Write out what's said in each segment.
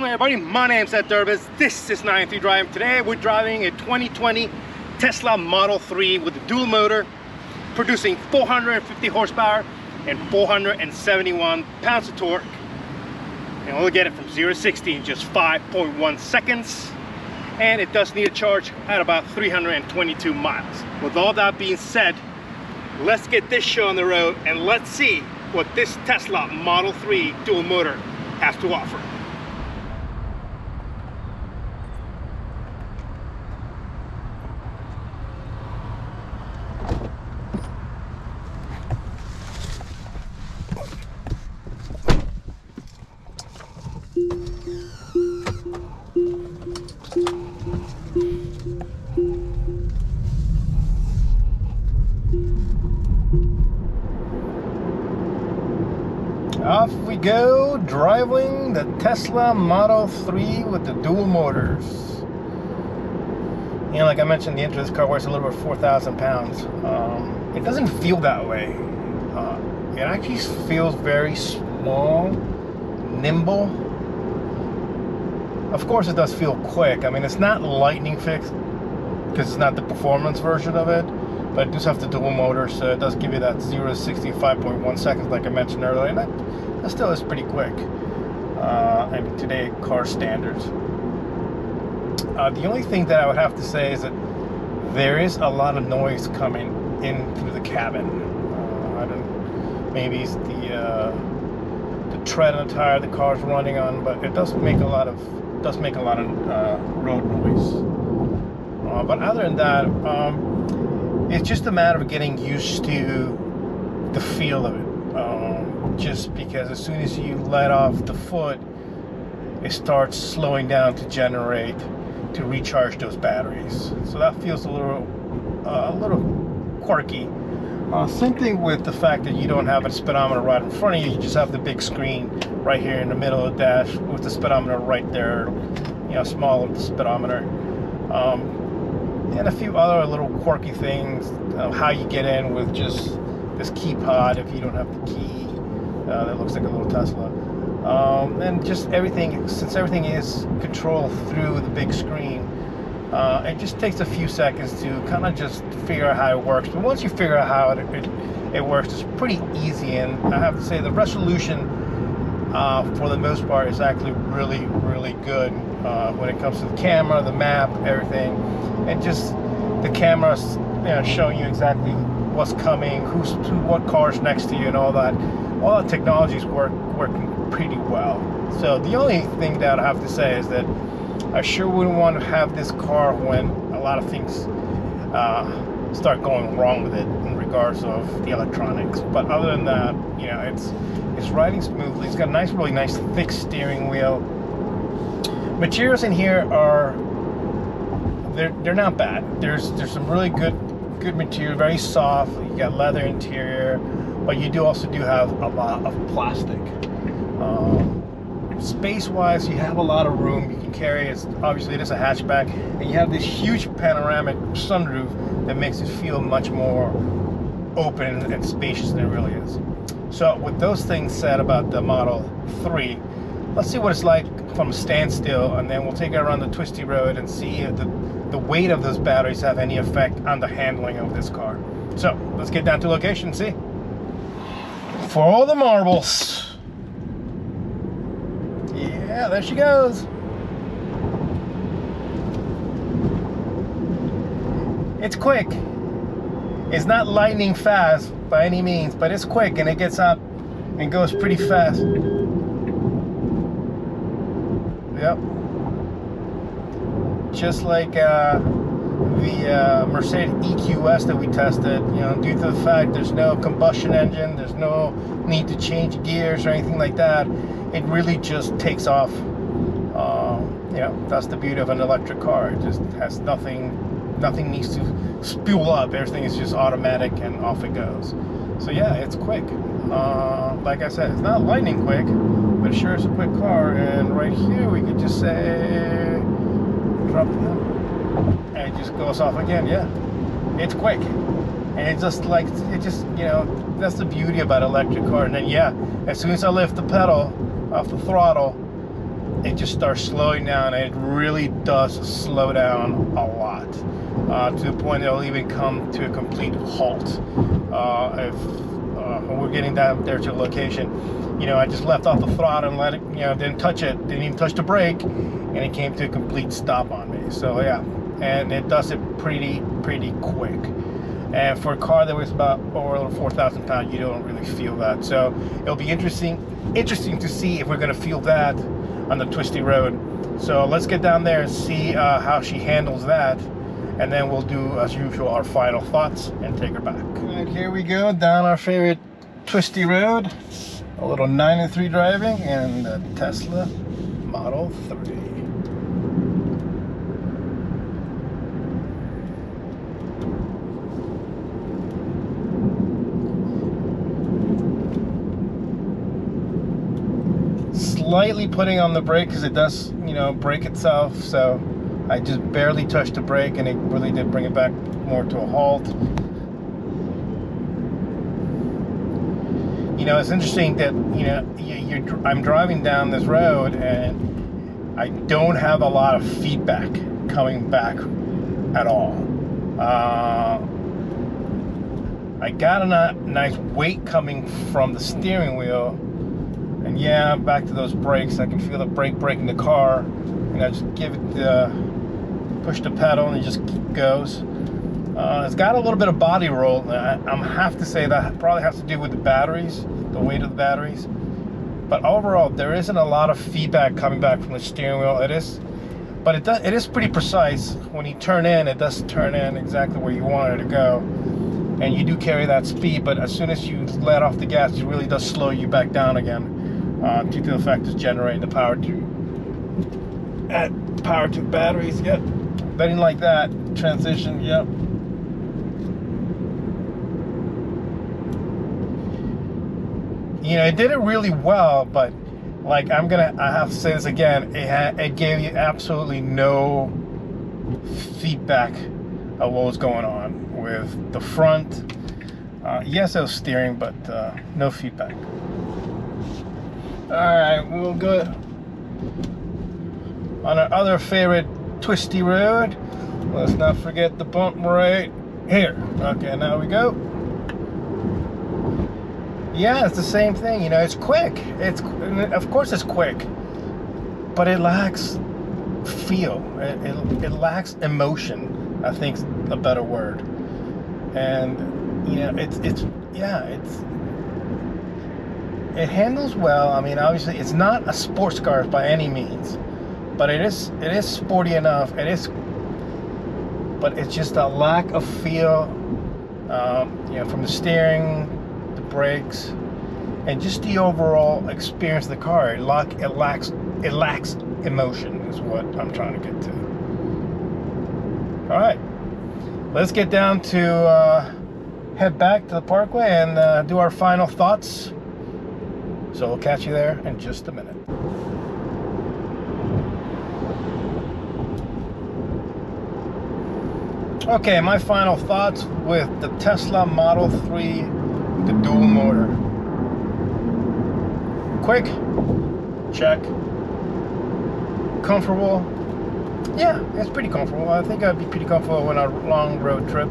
morning, everybody. My name's Ed Durbis. This is 93 Drive. Today we're driving a 2020 Tesla Model 3 with a dual motor, producing 450 horsepower and 471 pounds of torque. And we'll get it from 0 to 60 in just 5.1 seconds. And it does need a charge at about 322 miles. With all that being said, let's get this show on the road and let's see what this Tesla Model 3 dual motor has to offer. Off we go, driving the Tesla Model 3 with the dual motors. You know, like I mentioned, the engine of this car weighs a little over 4,000 pounds. It doesn't feel that way. It actually feels very small, nimble. Of course, it does feel quick. I mean, it's not lightning fixed because it's not the performance version of it. But it does have the dual motor, so it does give you that 0 to 60 5.1 seconds, like I mentioned earlier, and that still is pretty quick. I mean, today car standards. The only thing that I would have to say is that there is a lot of noise coming in through the cabin. I don't, maybe it's the tread on the tire the car's running on, but it does make a lot of road noise. But other than that. It's just a matter of getting used to the feel of it. Just because as soon as you let off the foot, it starts slowing down to to recharge those batteries. So that feels a little quirky. Same thing with the fact that you don't have a speedometer right in front of you. You just have the big screen right here in the middle of the dash with the speedometer right there. You know, small of the speedometer. And a few other little quirky things, how you get in with just this key pod if you don't have the key. That looks like a little Tesla. And just everything, since everything is controlled through the big screen, it just takes a few seconds to kind of just figure out how it works. But once you figure out how it works, it's pretty easy. And I have to say the resolution for the most part is actually really, really good when it comes to the camera, the map, everything. And just the camera's, you know, showing you exactly what's coming, what car's next to you, and all that. All that technology's working pretty well. So the only thing that I have to say is that I sure wouldn't want to have this car when a lot of things start going wrong with it in regards of the electronics. But other than that, you know, it's riding smoothly. It's got a really nice thick steering wheel. Materials in here are. They're not bad. There's some really good material, very soft. You got leather interior, but you also have a lot of plastic. Space-wise, you have a lot of room. You can carry. Obviously it is a hatchback, and you have this huge panoramic sunroof that makes it feel much more open and spacious than it really is. So with those things said about the Model 3, let's see what it's like from a standstill, and then we'll take it around the twisty road and see if the weight of those batteries have any effect on the handling of this car. So let's get down to location and see. For all the marbles. Yeah, there she goes. It's quick. It's not lightning fast by any means, but it's quick and it gets up and goes pretty fast. Yep. Just like the Mercedes EQS that we tested, you know, due to the fact there's no combustion engine, there's no need to change gears or anything like that, it really just takes off. You know, that's the beauty of an electric car. It just has nothing needs to spool up. Everything is just automatic and off it goes. So yeah, it's quick. Like I said, it's not lightning quick, but it sure is a quick car. And right here we could just say drop it down, and it just goes off again. Yeah, it's quick, and it's just like, you know, that's the beauty about electric car. And then yeah, as soon as I lift the pedal off the throttle, it just starts slowing down, and it really does slow down a lot, to the point it'll even come to a complete halt. If when we're getting down there to the location, I just left off the throttle and let it, didn't touch it, didn't even touch the brake, and it came to a complete stop on me. So yeah, and it does it pretty quick. And for a car that weighs about over 4,000 pounds, you don't really feel that. So it'll be interesting to see if we're going to feel that on the twisty road. So let's get down there and see how she handles that, and then we'll do, as usual, our final thoughts and take her back. And here we go down our favorite twisty road, a little 903 driving and the Tesla Model 3. Slightly putting on the brake because it does, brake itself. So I just barely touched the brake, and it really did bring it back more to a halt. It's interesting that I'm driving down this road, and I don't have a lot of feedback coming back at all. I got a nice weight coming from the steering wheel. And yeah, back to those brakes. I can feel the brake braking the car, and I just give it push the pedal, and it just goes. It's got a little bit of body roll. I have to say that probably has to do with the batteries, the weight of the batteries. But overall, there isn't a lot of feedback coming back from the steering wheel. It is pretty precise. When you turn in, it does turn in exactly where you want it to go. And you do carry that speed, but as soon as you let off the gas, it really does slow you back down again. Due to the fact it's generating the power to batteries. Yep, betting like that transition. Yep. It did it really well, but I have to say this again, it gave you absolutely no feedback of what was going on with the front. Yes, it was steering, but no feedback. Alright, we'll go on our other favorite twisty road. Let's not forget the bump right here. Okay, now we go. Yeah, it's the same thing. It's quick. Of course it's quick, but it lacks feel. It lacks emotion, I think is a better word. And it handles well. I mean, obviously it's not a sports car by any means, but it is sporty enough. But it's just a lack of feel, from the steering, the brakes, and just the overall experience of the car. It lacks emotion is what I'm trying to get to. All right, let's get down to head back to the parkway and do our final thoughts. So we'll catch you there in just a minute. Okay, my final thoughts with the Tesla Model 3, the dual motor. Quick, check. Comfortable, yeah, it's pretty comfortable. I think I'd be pretty comfortable on a long road trip.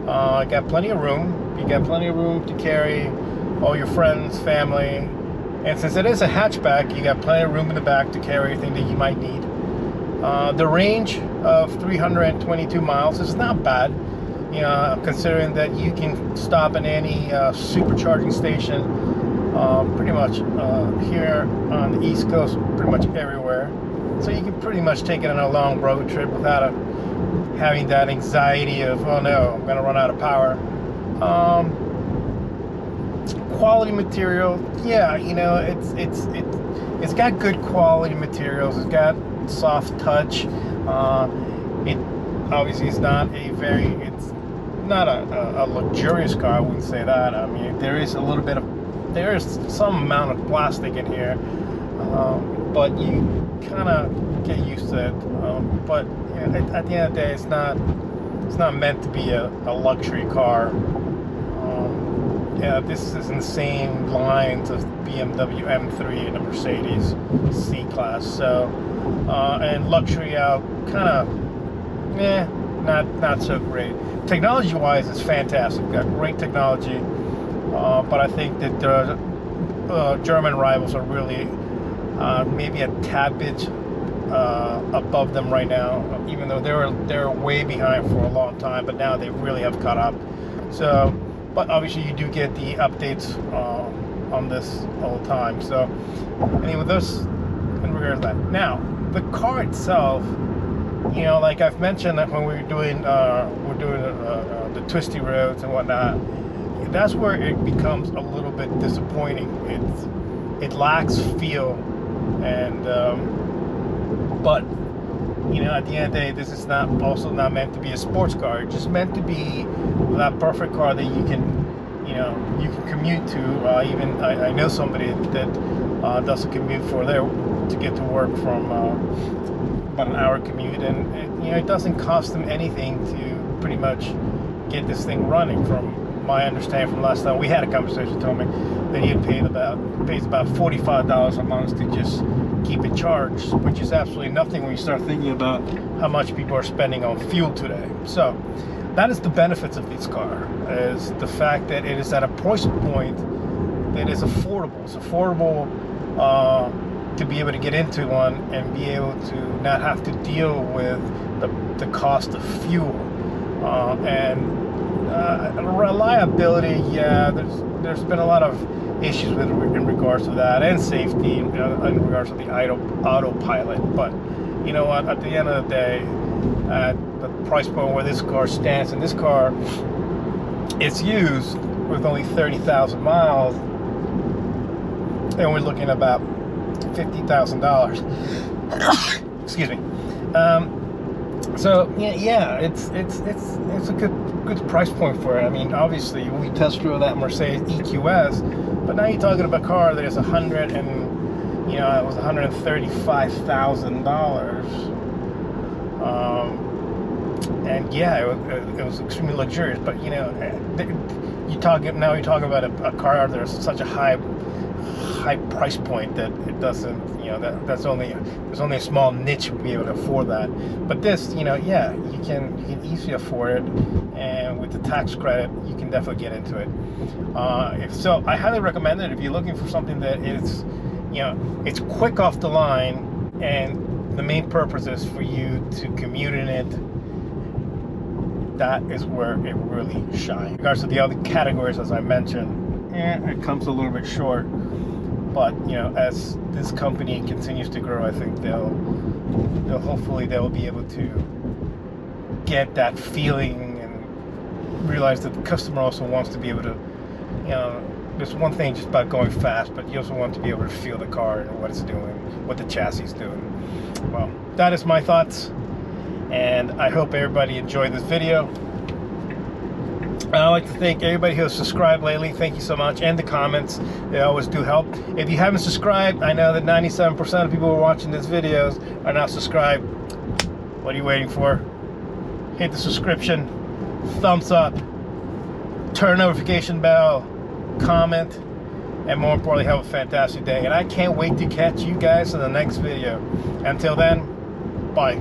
I got plenty of room. You got plenty of room to carry all your friends, family. And since it is a hatchback, you got plenty of room in the back to carry anything that you might need. The range of 322 miles is not bad, considering that you can stop in any supercharging station pretty much here on the East Coast, pretty much everywhere. So you can pretty much take it on a long road trip without having that anxiety of, oh no, I'm going to run out of power. Quality material, yeah, it's got good quality materials. It's got soft touch. It obviously is not it's not a luxurious car. I wouldn't say that. I mean, there is some amount of plastic in here, but you kind of get used to it. But at the end of the day, it's not meant to be a luxury car. this is in the same lines of BMW M3 and the Mercedes C-Class. So, and luxury out, kind of, not so great. Technology-wise, it's fantastic. Got great technology, but I think that the German rivals are really maybe a tad bit above them right now. Even though they're way behind for a long time, but now they really have caught up. So, but obviously you do get the updates on this all the time. So, anyway, those in regards to that. Now, the car itself, you know, like I've mentioned that when we were doing the twisty roads and whatnot, that's where it becomes a little bit disappointing. It lacks feel, and but you know, at the end of the day, this is not meant to be a sports car. It's just meant to be that perfect car that you can, you know, you can commute to. Even I know somebody that does a commute to get to work from about an hour commute, and you know, it doesn't cost them anything to pretty much get this thing running. From my understanding from last time we had a conversation, he told me that he had pays about $45 a month to just keep it charged, which is absolutely nothing when you start thinking about how much people are spending on fuel today. So that is the benefits of this car, is the fact that it is at a price point that is affordable. It's affordable to be able to get into one and be able to not have to deal with the cost of fuel and reliability. Yeah, there's been a lot of issues in regards to that, and safety in regards to the autopilot. But you know what, at the end of the day, at the price point where this car stands, and this car, it's used with only 30,000 miles, and we're looking at about $50,000. Excuse me. So yeah, it's a good price point for it. I mean, obviously we test drove that Mercedes EQS, but now you're talking about a car that is it was $135,000. And yeah, it was extremely luxurious. But you know, you're talking about a car that is such a high price point that it doesn't, you know, there's only a small niche would be able to afford that. But this, you know, yeah, you can easily afford it, and with the tax credit, you can definitely get into it. So I highly recommend it if you're looking for something that is, you know, it's quick off the line, and the main purpose is for you to commute in it. That is where it really shines. In regards to the other categories, as I mentioned, it comes a little bit short. But you know, as this company continues to grow, I think they'll hopefully be able to get that feeling and realize that the customer also wants to be able to, you know, there's one thing just about going fast, but you also want to be able to feel the car and what it's doing, what the chassis is doing. Well, that is my thoughts, and I hope everybody enjoyed this video. I'd like to thank everybody who has subscribed lately. Thank you so much. And the comments, they always do help. If you haven't subscribed, I know that 97% of people who are watching these videos are not subscribed. What are you waiting for? Hit the subscription, thumbs up, turn notification bell, comment, and more importantly, have a fantastic day. And I can't wait to catch you guys in the next video. Until then, bye.